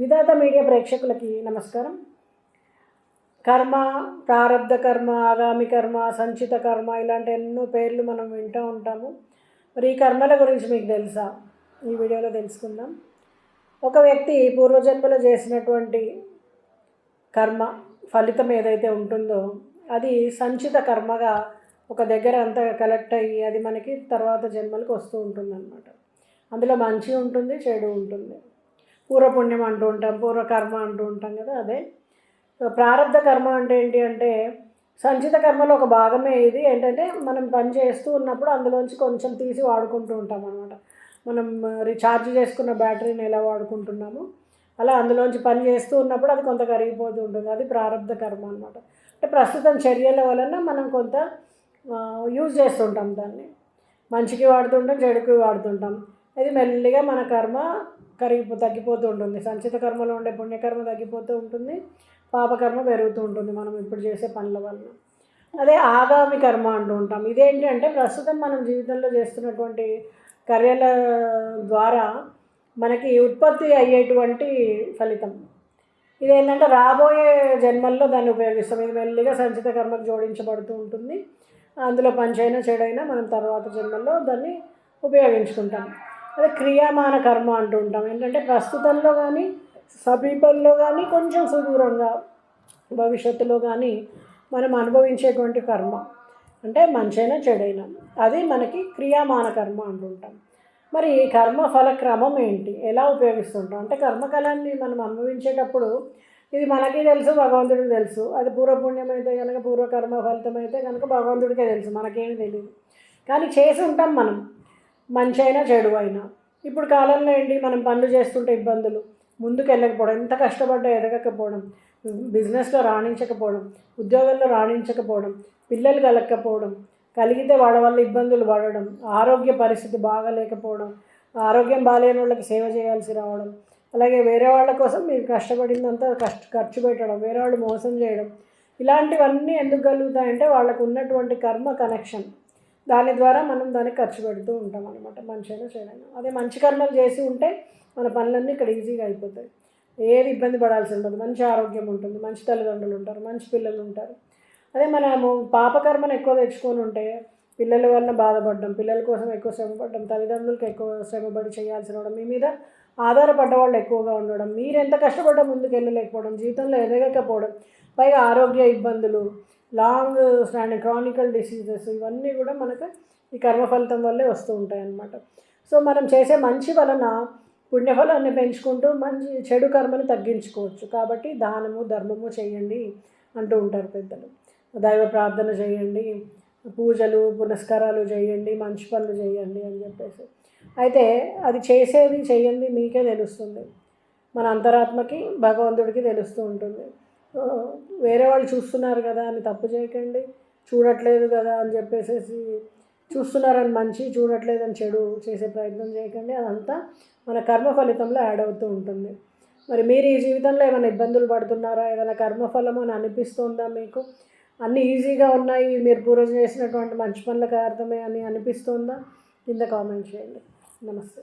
విధాత media ప్రేక్షకులకి నమస్కారం. కర్మ, ప్రారబ్ధ కర్మ, ఆగామి కర్మ, సంచిత కర్మ ఇలాంటి ఎన్నో పేర్లు మనం వింటూ ఉంటాము. మరి ఈ కర్మల గురించి మీకు తెలుసా? ఈ వీడియోలో తెలుసుకుందాం. ఒక వ్యక్తి పూర్వజన్మలో చేసినటువంటి కర్మ ఫలితం ఏదైతే ఉంటుందో అది సంచిత కర్మగా ఒక దగ్గర అంతా కలెక్ట్ అయ్యి అది మనకి తర్వాత జన్మలకు వస్తూ ఉంటుందన్నమాట. అందులో మంచి ఉంటుంది, చెడు ఉంటుంది. పూర్వపుణ్యం అంటూ ఉంటాం, పూర్వకర్మ అంటూ ఉంటాం కదా. అదే ప్రారబ్ధ కర్మ అంటే ఏంటి అంటే సంచిత కర్మలో ఒక భాగమే ఇది. ఏంటంటే మనం పని చేస్తూ ఉన్నప్పుడు అందులోంచి కొంచెం తీసి వాడుకుంటూ ఉంటాం అనమాట. మనం రీఛార్జ్ చేసుకున్న బ్యాటరీని ఎలా వాడుకుంటున్నామో అలా అందులోంచి పని చేస్తూ ఉన్నప్పుడు అది కొంత కరిగిపోతూ ఉంటుంది. అది ప్రారబ్ధ కర్మ అనమాట. అంటే ప్రస్తుతం చర్యల వలన మనం కొంత యూజ్ చేస్తుంటాం దాన్ని. మంచికి వాడుతుంటాం, చెడుకి వాడుతుంటాం. అది మెల్లిగా మన కర్మ తగ్గిపోతూ ఉంటుంది. సంచిత కర్మలో ఉండే పుణ్యకర్మ తగ్గిపోతూ ఉంటుంది, పాపకర్మ పెరుగుతూ ఉంటుంది మనం ఇప్పుడు చేసే పనుల వలన. అదే ఆగామి కర్మ అంటూ ఉంటాం. ఇదేంటి అంటే ప్రస్తుతం మనం జీవితంలో చేస్తున్నటువంటి చర్యల ద్వారా మనకి ఉత్పత్తి అయ్యేటువంటి ఫలితం. ఇదేంటంటే రాబోయే జన్మల్లో దాన్ని ఉపయోగిస్తాం. ఇది మెల్లిగా సంచిత కర్మకు జోడించబడుతూ ఉంటుంది. అందులో పంచైనా చెడైనా మనం తర్వాత జన్మల్లో దాన్ని ఉపయోగించుకుంటాం. అదే క్రియామాన కర్మ అంటూ ఉంటాం. ఏంటంటే ప్రస్తుతంలో కానీ, సమీపంలో కానీ, కొంచెం సుదూరంగా భవిష్యత్తులో కానీ మనం అనుభవించేటువంటి కర్మ అంటే మంచైనా చెడైనా అది మనకి క్రియామాన కర్మ అంటుంటాం. మరి కర్మ ఫల క్రమం ఏంటి, ఎలా ఉపయోగిస్తుంటాం అంటే కర్మఫలాన్ని మనం అనుభవించేటప్పుడు ఇది మనకి తెలుసు, భగవంతుడికి తెలుసు. అది పూర్వపుణ్యం అయితే కనుక, పూర్వకర్మ ఫలితం అయితే కనుక భగవంతుడికే తెలుసు, మనకేమి తెలియదు. కానీ చేసి ఉంటాం మనం, మంచి అయినా చెడు అయినా. ఇప్పుడు కాలంలో ఏంటి, మనం పనులు చేస్తుంటే ఇబ్బందులు, ముందుకు వెళ్ళకపోవడం, ఎంత కష్టపడ్డా ఎదగకపోవడం, బిజినెస్లో రాణించకపోవడం, ఉద్యోగంలో రాణించకపోవడం, పిల్లలు కలగకపోవడం, కలిగితే వాళ్ళ వల్ల ఇబ్బందులు పడడం, ఆరోగ్య పరిస్థితి బాగాలేకపోవడం, ఆరోగ్యం బాగాలేని వాళ్ళకి సేవ చేయాల్సి రావడం, అలాగే వేరే వాళ్ళ కోసం మీరు కష్టపడిందంతా ఖర్చు పెట్టడం, వేరే వాళ్ళు మోసం చేయడం, ఇలాంటివన్నీ ఎందుకు కలుగుతాయంటే వాళ్ళకు ఉన్నటువంటి కర్మ కనెక్షన్. దాని ద్వారా మనం దానికి ఖర్చు పెడుతూ ఉంటాం అనమాట, మంచైనా చెడైనా. అదే మంచి కర్మలు చేసి ఉంటే మన పనులన్నీ ఇక్కడ ఈజీగా అయిపోతాయి, ఏది ఇబ్బంది పడాల్సి ఉండదు, మంచి ఆరోగ్యం ఉంటుంది, మంచి తల్లిదండ్రులు ఉంటారు, మంచి పిల్లలు ఉంటారు. అదే మనము పాపకర్మను ఎక్కువ తెచ్చుకొని ఉంటే పిల్లల వల్ల బాధపడడం, పిల్లల కోసం ఎక్కువ శ్రమపడడం, తల్లిదండ్రులకు ఎక్కువ శ్రమపడి చేయాల్సి రావడం, మీ మీద ఆధారపడ్డ వాళ్ళు ఎక్కువగా ఉండడం, మీరు ఎంత కష్టపడ్డా ముందుకు వెళ్ళలేకపోవడం, జీవితంలో ఎదగకపోవడం, పైగా ఆరోగ్య ఇబ్బందులు, లాంగ్ స్టాండింగ్ క్రానికల్ డిసీజెస్, ఇవన్నీ కూడా మనకు ఈ కర్మ ఫలితం వల్లే వస్తూ ఉంటాయి అన్నమాట. సో మనం చేసే మంచి వలన పుణ్యఫలాన్ని పెంచుకుంటూ మంచి చెడు కర్మని తగ్గించుకోవచ్చు. కాబట్టి దానము ధర్మము చేయండి అంటూ ఉంటారు పెద్దలు. దైవ ప్రార్థన చేయండి, పూజలు పునస్కారాలు చేయండి, మంచి పనులు చేయండి అని చెప్పేసి. అయితే అది చేసేది చేయండి మీకే తెలుస్తుంది, మన అంతరాత్మకి భగవంతుడికి తెలుస్తూ ఉంటుంది. వేరే వాళ్ళు చూస్తున్నారు కదా అని తప్పు చేయకండి, చూడట్లేదు కదా అని చెప్పేసి చూస్తున్నారని మంచి, చూడట్లేదని చెడు చేసే ప్రయత్నం చేయకండి. అదంతా మన కర్మ ఫలితంలో యాడ్ అవుతూ ఉంటుంది. మరి మీరు ఈ జీవితంలో ఏమైనా ఇబ్బందులు పడుతున్నారా, ఏదైనా కర్మఫలం అని అనిపిస్తుందా మీకు? అన్నీ ఈజీగా ఉన్నాయి, మీరు పూర్వం చేసినటువంటి మంచి పనులకు అర్థమే అని అనిపిస్తుందా? కింద కామెంట్ చేయండి. నమస్తే.